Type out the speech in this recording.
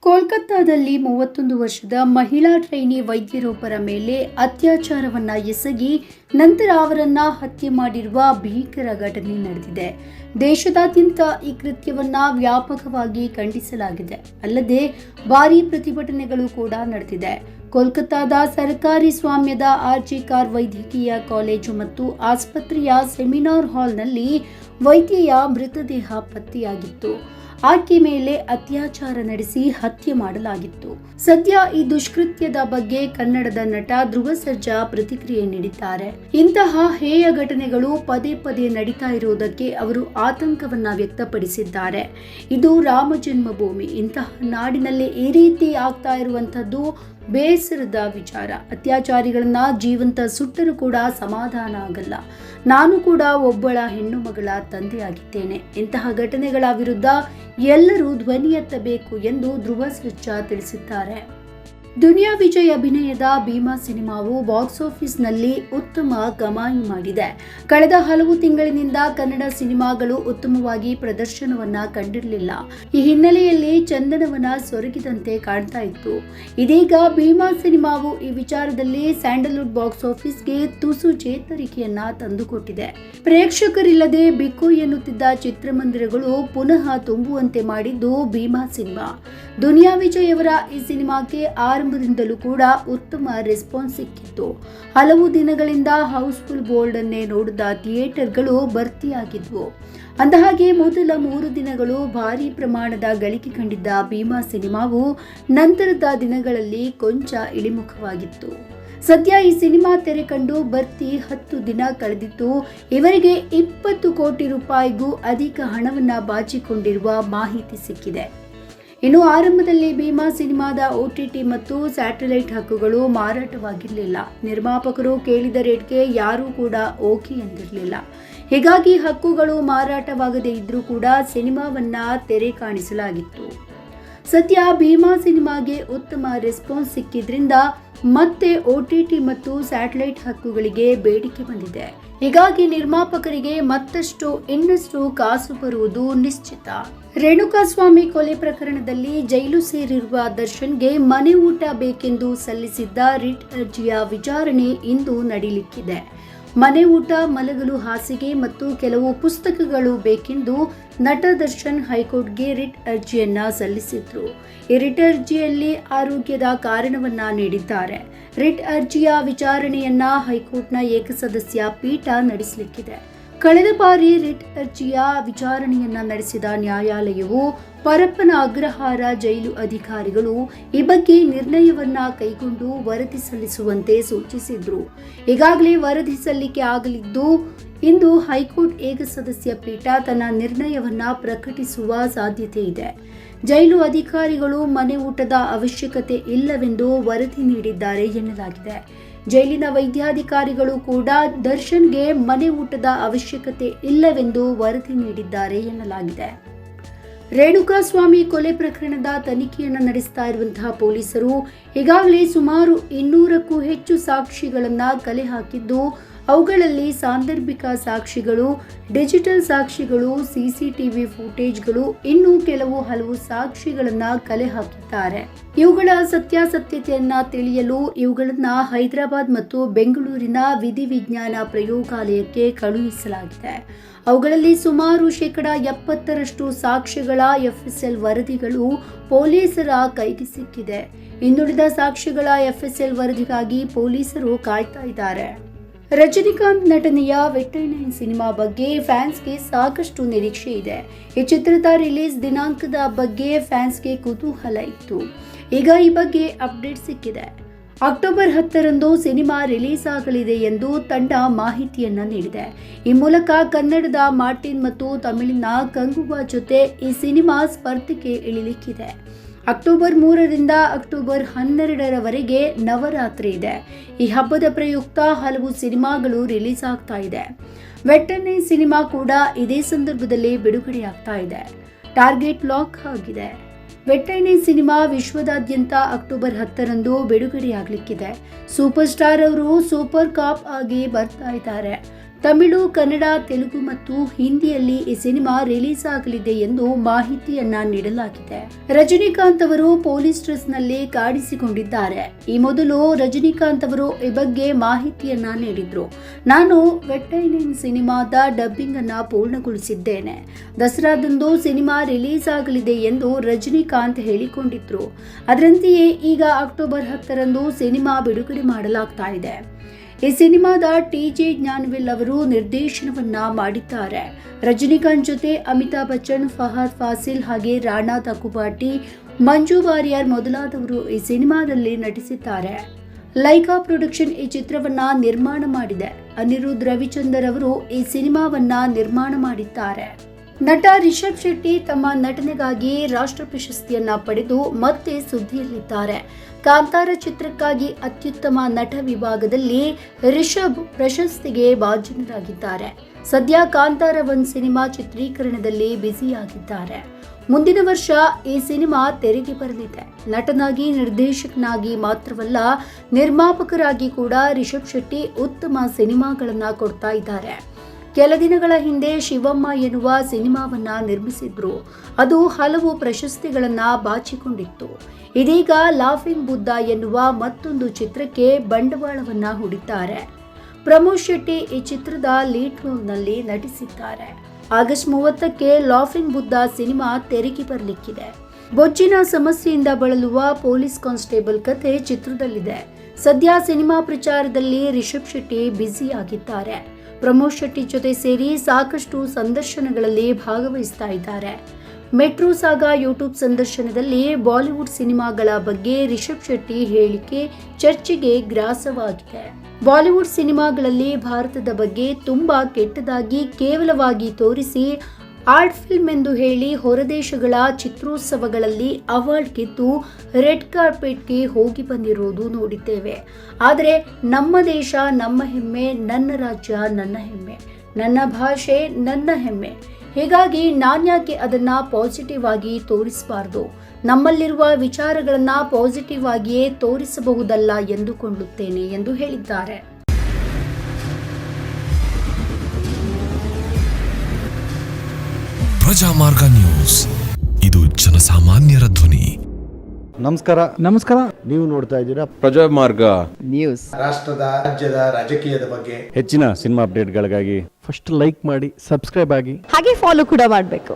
ಕೋಲ್ಕತ್ತಾದಲ್ಲಿ 31 ವರ್ಷದ ಮಹಿಳಾ ಟ್ರೈನಿ ವೈದ್ಯರೊಬ್ಬರ ಮೇಲೆ ಅತ್ಯಾಚಾರವನ್ನ ಎಸಗಿ ನಂತರ ಅವರನ್ನ ಹತ್ಯೆ ಮಾಡಿರುವ ಭೀಕರ ಘಟನೆ ನಡೆದಿದೆ. ದೇಶದಾದ್ಯಂತ ಈ ಕೃತ್ಯವನ್ನ ವ್ಯಾಪಕವಾಗಿ ಖಂಡಿಸಲಾಗಿದೆ. ಅಲ್ಲದೆ ಭಾರೀ ಪ್ರತಿಭಟನೆಗಳು ಕೂಡ ನಡೆದಿದೆ. ಕೋಲ್ಕತ್ತಾದ ಸರ್ಕಾರಿ ಸ್ವಾಮ್ಯದ ಆರ್ಜಿಕಾರ್ ವೈದ್ಯಕೀಯ ಕಾಲೇಜು ಮತ್ತು ಆಸ್ಪತ್ರೆಯ ಸೆಮಿನಾರ್ ಹಾಲ್ನಲ್ಲಿ ವೈದ್ಯೆಯ ಮೃತದೇಹ ಪತ್ತೆಯಾಗಿತ್ತು. ಆಕೆ ಮೇಲೆ ಅತ್ಯಾಚಾರ ನಡೆಸಿ ಹತ್ಯೆ ಮಾಡಲಾಗಿತ್ತು. ಸದ್ಯ ಈ ದುಷ್ಕೃತ್ಯದ ಬಗ್ಗೆ ಕನ್ನಡದ ನಟ ಧ್ರುವ ಸರ್ಜಾ ಪ್ರತಿಕ್ರಿಯೆ ನೀಡಿದ್ದಾರೆ. ಇಂತಹ ಹೇಯ ಘಟನೆಗಳು ಪದೇ ಪದೇ ನಡೀತಾ ಇರುವುದಕ್ಕೆ ಅವರು ಆತಂಕವನ್ನ ವ್ಯಕ್ತಪಡಿಸಿದ್ದಾರೆ. ಇದು ರಾಮ ಜನ್ಮಭೂಮಿ. ಇಂತಹ ನಾಡಿನಲ್ಲಿ ಈ ರೀತಿ ಆಗ್ತಾ ಇರುವಂತದ್ದು ಬೇಸರದ ವಿಚಾರ. ಅತ್ಯಾಚಾರಿಗಳನ್ನ ಜೀವಂತ ಸುಟ್ಟರೂ ಕೂಡ ಸಮಾಧಾನ ಆಗಲ್ಲ. ನಾನು ಕೂಡ ಒಬ್ಬಳ ಹೆಣ್ಣು ಮಗಳ ತಂದೆಯಾಗಿದ್ದೇನೆ. ಇಂತಹ ಘಟನೆಗಳ ವಿರುದ್ಧ ಎಲ್ಲರೂ ಧ್ವನಿ ಎತ್ತಬೇಕು ಎಂದು ಧ್ರುವ ಸರ್ಜಾ ತಿಳಿಸಿದ್ದಾರೆ. ದುನಿಯಾ ವಿಜಯ್ ಅಭಿನಯದ ಭೀಮಾ ಸಿನಿಮಾವು ಬಾಕ್ಸ್ ಆಫೀಸ್ನಲ್ಲಿ ಉತ್ತಮ ಕಮಾಯಿ ಮಾಡಿದೆ. ಕಳೆದ ಹಲವು ತಿಂಗಳಿನಿಂದ ಕನ್ನಡ ಸಿನಿಮಾಗಳು ಉತ್ತಮವಾಗಿ ಪ್ರದರ್ಶನವನ್ನ ಕಂಡಿರಲಿಲ್ಲ. ಈ ಹಿನ್ನೆಲೆಯಲ್ಲಿ ಚಂದನವನ ಸೊರಗಿದಂತೆ ಕಾಣ್ತಾ ಇತ್ತು. ಇದೀಗ ಭೀಮಾ ಸಿನಿಮಾವು ಈ ವಿಚಾರದಲ್ಲಿ ಸ್ಯಾಂಡಲ್ವುಡ್ ಬಾಕ್ಸ್ ಆಫೀಸ್ಗೆ ತುಸು ಚೇತರಿಕೆಯನ್ನ ತಂದುಕೊಟ್ಟಿದೆ. ಪ್ರೇಕ್ಷಕರಿಲ್ಲದೆ ಬಿಕ್ಕು ಎನ್ನುತ್ತಿದ್ದ ಚಿತ್ರಮಂದಿರಗಳು ಪುನಃ ತುಂಬುವಂತೆ ಮಾಡಿದ್ದು ಭೀಮಾ ಸಿನಿಮಾ. ದುನಿಯಾ ವಿಜಯ್ ಅವರ ಈ ಸಿನಿಮಾಕ್ಕೆ ಆರಂಭದಿಂದಲೂ ಕೂಡ ಉತ್ತಮ ರೆಸ್ಪಾನ್ಸ್ ಸಿಕ್ಕಿತ್ತು. ಹಲವು ದಿನಗಳಿಂದ ಹೌಸ್ಫುಲ್ ಬೋರ್ಡ್ ಅನ್ನೇ ನೋಡಿದ ಥಿಯೇಟರ್ಗಳು ಭರ್ತಿಯಾಗಿದ್ವು. ಅಂದಹಾಗೆ ಮೊದಲ 3 ದಿನಗಳು ಭಾರೀ ಪ್ರಮಾಣದ ಗಳಿಕೆ ಕಂಡಿದ್ದ ಭೀಮಾ ಸಿನಿಮಾವು ನಂತರದ ದಿನಗಳಲ್ಲಿ ಕೊಂಚ ಇಳಿಮುಖವಾಗಿತ್ತು. ಸದ್ಯ ಈ ಸಿನಿಮಾ ತೆರೆ ಕಂಡು ಭರ್ತಿ 10 ದಿನ ಕಳೆದಿದ್ದು ಇವರಿಗೆ 20 ಕೋಟಿ ರೂಪಾಯಿಗೂ ಅಧಿಕ ಹಣವನ್ನ ಬಾಚಿಕೊಂಡಿರುವ ಮಾಹಿತಿ ಸಿಕ್ಕಿದೆ. ಇನ್ನು ಆರಂಭದಲ್ಲಿ ಭೀಮಾ ಸಿನಿಮಾದ OTT ಮತ್ತು ಸ್ಯಾಟಲೈಟ್ ಹಕ್ಕುಗಳು ಮಾರಾಟವಾಗಿರಲಿಲ್ಲ. ನಿರ್ಮಾಪಕರು ಕೇಳಿದ ರೇಟ್ಗೆ ಯಾರೂ ಕೂಡ ಓಕೆ ಎಂದಿರಲಿಲ್ಲ. ಹೀಗಾಗಿ ಹಕ್ಕುಗಳು ಮಾರಾಟವಾಗದೇ ಇದ್ರೂ ಕೂಡ ಸಿನಿಮಾವನ್ನ ತೆರೆ ಕಾಣಿಸಲಾಗಿತ್ತು. ಸದ್ಯ ಭೀಮಾ ಸಿನಿಮಾಗೆ ಉತ್ತಮ ರೆಸ್ಪಾನ್ಸ್ ಸಿಕ್ಕಿದ್ರಿಂದ ಮತ್ತೆ OTT ಮತ್ತು ಸ್ಯಾಟಲೈಟ್ ಹಕ್ಕುಗಳಿಗೆ ಬೇಡಿಕೆ ಬಂದಿದೆ. ಹೀಗಾಗಿ ನಿರ್ಮಾಪಕರಿಗೆ ಇನ್ನಷ್ಟು ಕಾಸು ಬರುವುದು ನಿಶ್ಚಿತ. ರೇಣುಕಾಸ್ವಾಮಿ ಕೊಲೆ ಪ್ರಕರಣದಲ್ಲಿ ಜೈಲು ಸೇರಿರುವ ದರ್ಶನ್ಗೆ ಮನೆ ಊಟ ಬೇಕೆಂದು ಸಲ್ಲಿಸಿದ್ದ ರಿಟ್ ಅರ್ಜಿಯ ವಿಚಾರಣೆ ಇಂದು ನಡೆಯಲಿಕ್ಕಿದೆ. ಮನೆ ಊಟ, ಮಲಗಲು ಹಾಸಿಗೆ ಮತ್ತು ಕೆಲವು ಪುಸ್ತಕಗಳು ಬೇಕೆಂದು ನಟ ದರ್ಶನ್ ಹೈಕೋರ್ಟ್ಗೆ ರಿಟ್ ಅರ್ಜಿಯನ್ನ ಸಲ್ಲಿಸಿದ್ರು. ಈ ರಿಟ್ ಅರ್ಜಿಯಲ್ಲಿ ಆರೋಗ್ಯದ ಕಾರಣವನ್ನ ನೀಡಿದ್ದಾರೆ. ರಿಟ್ ಅರ್ಜಿಯ ವಿಚಾರಣೆಯನ್ನ ಹೈಕೋರ್ಟ್ನ ಏಕಸದಸ್ಯ ಪೀಠ ನಡೆಸಲಿಕ್ಕಿದೆ. ಕಳೆದ ಬಾರಿ ರಿಟ್ ಅರ್ಜಿಯ ವಿಚಾರಣೆಯನ್ನ ನಡೆಸಿದ ನ್ಯಾಯಾಲಯವು ಪರಪ್ಪನ ಅಗ್ರಹಾರ ಜೈಲು ಅಧಿಕಾರಿಗಳು ಈ ಬಗ್ಗೆ ನಿರ್ಣಯವನ್ನ ಕೈಗೊಂಡು ವರದಿ ಸಲ್ಲಿಸುವಂತೆ ಸೂಚಿಸಿದ್ರು. ಈಗಾಗಲೇ ವರದಿ ಸಲ್ಲಿಕೆ ಆಗಲಿದ್ದು ಇಂದು ಹೈಕೋರ್ಟ್ ಏಕಸದಸ್ಯ ಪೀಠ ತನ್ನ ನಿರ್ಣಯವನ್ನ ಪ್ರಕಟಿಸುವ ಸಾಧ್ಯತೆ ಇದೆ. ಜೈಲು ಅಧಿಕಾರಿಗಳು ಮನೆ ಊಟದ ಅವಶ್ಯಕತೆ ಇಲ್ಲವೆಂದು ವರದಿ ನೀಡಿದ್ದಾರೆ ಎನ್ನಲಾಗಿದೆ. ಜೈಲಿನ ವೈದ್ಯಾಧಿಕಾರಿಗಳು ಕೂಡ ದರ್ಶನ್ಗೆ ಮನೆ ಊಟದ ಅವಶ್ಯಕತೆ ಇಲ್ಲವೆಂದು ವರದಿ ನೀಡಿದ್ದಾರೆ ಎನ್ನಲಾಗಿದೆ. ರೇಣುಕಾಸ್ವಾಮಿ ಕೊಲೆ ಪ್ರಕರಣದ ತನಿಖೆಯನ್ನು ನಡೆಸ್ತಾ ಇರುವಂತಹ ಪೊಲೀಸರು ಈಗಾಗಲೇ ಸುಮಾರು 200ಕ್ಕೂ ಹೆಚ್ಚು ಸಾಕ್ಷಿಗಳನ್ನು ಕಲೆ ಹಾಕಿದ್ದು, ಅವುಗಳಲ್ಲಿ ಸಾಂದರ್ಭಿಕ ಸಾಕ್ಷಿಗಳು, ಡಿಜಿಟಲ್ ಸಾಕ್ಷಿಗಳು, CCTV ಫುಟೇಜ್ಗಳು, ಇನ್ನೂ ಹಲವು ಸಾಕ್ಷಿಗಳನ್ನ ಕಲೆ ಹಾಕಿದ್ದಾರೆ. ಇವುಗಳ ಸತ್ಯಾಸತ್ಯತೆಯನ್ನ ತಿಳಿಯಲು ಇವುಗಳನ್ನ ಹೈದರಾಬಾದ್ ಮತ್ತು ಬೆಂಗಳೂರಿನ ವಿಧಿವಿಜ್ಞಾನ ಪ್ರಯೋಗಾಲಯಕ್ಕೆ ಕಳುಹಿಸಲಾಗಿದೆ. ಅವುಗಳಲ್ಲಿ ಸುಮಾರು 70% ಸಾಕ್ಷ್ಯಗಳ FSL ವರದಿಗಳು ಪೊಲೀಸರ ಕೈಗೆ ಸಿಕ್ಕಿದೆ. ಇನ್ನುಳಿದ ಸಾಕ್ಷ್ಯಗಳ FSL ವರದಿಗಾಗಿ ಪೊಲೀಸರು ಕಾಯ್ತಾ ಇದ್ದಾರೆ. ರಜನಿಕಾಂತ್ ನಟನೆಯ ವೆಟ್ಟೈನೈನ್ ಸಿನಿಮಾ ಬಗ್ಗೆ ಫ್ಯಾನ್ಸ್ಗೆ ಸಾಕಷ್ಟು ನಿರೀಕ್ಷೆ ಇದೆ. ಈ ಚಿತ್ರದ ರಿಲೀಸ್ ದಿನಾಂಕದ ಬಗ್ಗೆ ಫ್ಯಾನ್ಸ್ಗೆ ಕುತೂಹಲ ಇತ್ತು. ಈಗ ಈ ಬಗ್ಗೆ ಅಪ್ಡೇಟ್ ಸಿಕ್ಕಿದೆ. ಅಕ್ಟೋಬರ್ 10ರಂದು ಸಿನಿಮಾ ರಿಲೀಸ್ ಆಗಲಿದೆ ಎಂದು ತಂಡ ಮಾಹಿತಿಯನ್ನ ನೀಡಿದೆ. ಈ ಮೂಲಕ ಕನ್ನಡದ ಮಾರ್ಟಿನ್ ಮತ್ತು ತಮಿಳಿನ ಕಂಗುವಾ ಜೊತೆ ಈ ಸಿನಿಮಾ ಸ್ಪರ್ಧೆಗೆ ಇಳಿಲಿಕ್ಕಿದೆ. ಅಕ್ಟೋಬರ್ 3ರಿಂದ ಅಕ್ಟೋಬರ್ 12ರವರೆಗೆ ನವರಾತ್ರಿ ಇದೆ. ಈ ಹಬ್ಬದ ಪ್ರಯುಕ್ತ ಹಲವು ಸಿನಿಮಾಗಳು ರಿಲೀಸ್ ಆಗ್ತಾ ಇದೆ. ವೆಟ್ಟೈನೈನ್ ಸಿನಿಮಾ ಕೂಡ ಇದೇ ಸಂದರ್ಭದಲ್ಲಿ ಬಿಡುಗಡೆಯಾಗ್ತಾ ಇದೆ. ಟಾರ್ಗೆಟ್ ಲಾಕ್ ಆಗಿದೆ. ವೆಟ್ಟೈನೈನ್ ಸಿನಿಮಾ ವಿಶ್ವದಾದ್ಯಂತ ಅಕ್ಟೋಬರ್ 10ರಂದು ಬಿಡುಗಡೆಯಾಗಲಿಕ್ಕಿದೆ. ಸೂಪರ್ ಸ್ಟಾರ್ ಅವರು ಸೂಪರ್ ಕಾಪ್ ಆಗಿ ಬರ್ತಾ ಇದ್ದಾರೆ. ತಮಿಳು, ಕನ್ನಡ, ತೆಲುಗು ಮತ್ತು ಹಿಂದಿಯಲ್ಲಿ ಈ ಸಿನಿಮಾ ರಿಲೀಸ್ ಆಗಲಿದೆ ಎಂದು ಮಾಹಿತಿಯನ್ನ ನೀಡಲಾಗಿದೆ. ರಜನಿಕಾಂತ್ ಅವರು ಪೊಲೀಸ್ ಡ್ರೆಸ್ ನಲ್ಲಿ ಕಾಣಿಸಿಕೊಂಡಿದ್ದಾರೆ. ಈ ಮೊದಲು ರಜನಿಕಾಂತ್ ಅವರು ಈ ಬಗ್ಗೆ ಮಾಹಿತಿಯನ್ನ ನೀಡಿದ್ರು. ನಾನು ವೆಟ್ಟೈನಿಂಗ್ ಸಿನಿಮಾದ ಡಬ್ಬಿಂಗ್ ಅನ್ನ ಪೂರ್ಣಗೊಳಿಸಿದ್ದೇನೆ. ದಸರಾದಂದು ಸಿನಿಮಾ ರಿಲೀಸ್ ಆಗಲಿದೆ ಎಂದು ರಜನಿಕಾಂತ್ ಹೇಳಿಕೊಂಡಿದ್ರು. ಅದರಂತೆಯೇ ಈಗ ಅಕ್ಟೋಬರ್ 10ರಂದು ಸಿನಿಮಾ ಬಿಡುಗಡೆ ಮಾಡಲಾಗ್ತಾ ಇದೆ. ಈ ಸಿನಿಮಾದ ಟಿ.ಜೆ. ಜ್ಞಾನವೇಲ್ ಅವರು ನಿರ್ದೇಶನವನ್ನ ಮಾಡಿದ್ದಾರೆ. ರಜನಿಕಾಂತ್ ಜೊತೆ ಅಮಿತಾಬ್ ಬಚ್ಚನ್, ಫಹದ್ ಫಾಸಿಲ್ ಹಾಗೆ ರಾಣಾ ದಗ್ಗುಬಾಟಿ, ಮಂಜು ವಾರಿಯರ್ ಮೊದಲಾದವರು ಈ ಸಿನಿಮಾದಲ್ಲಿ ನಟಿಸಿದ್ದಾರೆ. ಲೈಕಾ ಪ್ರೊಡಕ್ಷನ್ ಈ ಚಿತ್ರವನ್ನ ನಿರ್ಮಾಣ ಮಾಡಿದೆ. ಅನಿರುದ್ಧ್ ರವಿಚಂದರ್ ಅವರು ಈ ಸಿನಿಮಾವನ್ನ ನಿರ್ಮಾಣ ಮಾಡಿದ್ದಾರೆ. ನಟ ರಿಷಬ್ ಶೆಟ್ಟಿ ತಮ್ಮ ನಟನೆಗಾಗಿ ರಾಷ್ಟ್ರ ಪ್ರಶಸ್ತಿಯನ್ನ ಪಡೆದು ಮತ್ತೆ ಸುದ್ದಿಯಲ್ಲಿದ್ದಾರೆ. ಕಾಂತಾರ ಚಿತ್ರಕ್ಕಾಗಿ ಅತ್ಯುತ್ತಮ ನಟ ವಿಭಾಗದಲ್ಲಿ ರಿಷಬ್ ಪ್ರಶಸ್ತಿಗೆ ಭಾಜನರಾಗಿದ್ದಾರೆ. ಸದ್ಯ ಕಾಂತಾರ 1 ಸಿನಿಮಾ ಚಿತ್ರೀಕರಣದಲ್ಲಿ ಬ್ಯುಸಿಯಾಗಿದ್ದಾರೆ. ಮುಂದಿನ ವರ್ಷ ಈ ಸಿನಿಮಾ ತೆರೆಗೆ ಬರಲಿದೆ. ನಟನಾಗಿ, ನಿರ್ದೇಶಕನಾಗಿ ಮಾತ್ರವಲ್ಲ, ನಿರ್ಮಾಪಕರಾಗಿ ಕೂಡ ರಿಷಬ್ ಶೆಟ್ಟಿ ಉತ್ತಮ ಸಿನಿಮಾಗಳನ್ನ ಕೊಡ್ತಾ ಇದ್ದಾರೆ. ಕೆಲ ದಿನಗಳ ಹಿಂದೆ ಶಿವಮ್ಮ ಎನ್ನುವ ಸಿನಿಮಾವನ್ನ ನಿರ್ಮಿಸಿದ್ರು. ಅದು ಹಲವು ಪ್ರಶಸ್ತಿಗಳನ್ನ ಬಾಚಿಕೊಂಡಿತ್ತು. ಇದೀಗ ಲಾಫಿಂಗ್ ಬುದ್ಧ ಎನ್ನುವ ಮತ್ತೊಂದು ಚಿತ್ರಕ್ಕೆ ಬಂಡವಾಳವನ್ನ ಹೂಡಿದ್ದಾರೆ. ಪ್ರಮೋದ್ ಶೆಟ್ಟಿ ಈ ಚಿತ್ರದ ಲೀಡ್ ರೋಲ್ನಲ್ಲಿ ನಟಿಸಿದ್ದಾರೆ. ಆಗಸ್ಟ್ 30ಕ್ಕೆ ಲಾಫಿಂಗ್ ಬುದ್ಧ ಸಿನಿಮಾ ತೆರೆಗೆ ಬರಲಿಕ್ಕಿದೆ. ಬೊಜ್ಜಿನ ಸಮಸ್ಯೆಯಿಂದ ಬಳಲುವ ಪೊಲೀಸ್ ಕಾನ್ಸ್ಟೇಬಲ್ ಕಥೆ ಚಿತ್ರದಲ್ಲಿದೆ. ಸದ್ಯ ಸಿನಿಮಾ ಪ್ರಚಾರದಲ್ಲಿ ರಿಷಬ್ ಶೆಟ್ಟಿ ಬ್ಯುಸಿ ಆಗಿದ್ದಾರೆ. ಪ್ರಮೋದ್ ಶೆಟ್ಟಿ ಜೊತೆ ಸೇರಿ ಸಾಕಷ್ಟು ಸಂದರ್ಶನಗಳಲ್ಲಿ ಭಾಗವಹಿಸ್ತಾ ಇದ್ದಾರೆ. ಮೆಟ್ರೋ ಸಾಗಾ ಯೂಟ್ಯೂಬ್ ಸಂದರ್ಶನದಲ್ಲಿ ಬಾಲಿವುಡ್ ಸಿನಿಮಾಗಳ ಬಗ್ಗೆ ರಿಷಬ್ ಶೆಟ್ಟಿ ಹೇಳಿಕೆ ಚರ್ಚೆಗೆ ಗ್ರಾಸವಾಗಿದೆ. ಬಾಲಿವುಡ್ ಸಿನಿಮಾಗಳಲ್ಲಿ ಭಾರತದ ಬಗ್ಗೆ ತುಂಬಾ ಕೆಟ್ಟದಾಗಿ ಕೇವಲವಾಗಿ ತೋರಿಸಿ ಆರ್ಟ್ ಫಿಲ್ಮ್ ಎಂದು ಹೇಳಿ ಹೊರದೇಶಗಳ ಚಿತ್ರೋತ್ಸವಗಳಲ್ಲಿ ಅವಾರ್ಡ್ ಗೆದ್ದು ರೆಡ್ ಕಾರ್ಪೆಟ್ಗೆ ಹೋಗಿ ಬಂದಿರೋದು ನೋಡಿದ್ದೇವೆ. ಆದರೆ ನಮ್ಮ ದೇಶ ನಮ್ಮ ಹೆಮ್ಮೆ, ನನ್ನ ರಾಜ್ಯ ನನ್ನ ಹೆಮ್ಮೆ, ನನ್ನ ಭಾಷೆ ನನ್ನ ಹೆಮ್ಮೆ. ಹೀಗಾಗಿ ನಾನ್ಯಾಕೆ ಅದನ್ನ ಪಾಸಿಟಿವ್ ಆಗಿ ತೋರಿಸಬಾರ್ದು? ನಮ್ಮಲ್ಲಿರುವ ವಿಚಾರಗಳನ್ನ ಪಾಸಿಟಿವ್ ಆಗಿಯೇ ತೋರಿಸಬಹುದಲ್ಲ ಎಂದುಕೊಳ್ಳುತ್ತೇನೆ ಎಂದು ಹೇಳಿದ್ದಾರೆ. ಪ್ರಜಾಮಾರ್ಗ ನ್ಯೂಸ್, ಇದು ಜನಸಾಮಾನ್ಯರ ಧ್ವನಿ. ನಮಸ್ಕಾರ. ನೀವು ನೋಡ್ತಾ ಇದ್ದೀರಾ ಪ್ರಜಾಮಾರ್ಗ ನ್ಯೂಸ್. ರಾಷ್ಟ್ರದ, ರಾಜ್ಯದ, ರಾಜಕೀಯದ ಬಗ್ಗೆ ಹೆಚ್ಚಿನ ಸಿನಿಮಾ ಅಪ್ಡೇಟ್ಗಳಿಗಾಗಿ ಫಸ್ಟ್ ಲೈಕ್ ಮಾಡಿ, ಸಬ್ಸ್ಕ್ರೈಬ್ ಆಗಿ, ಹಾಗೆ ಫಾಲೋ ಕೂಡ ಮಾಡಬೇಕು.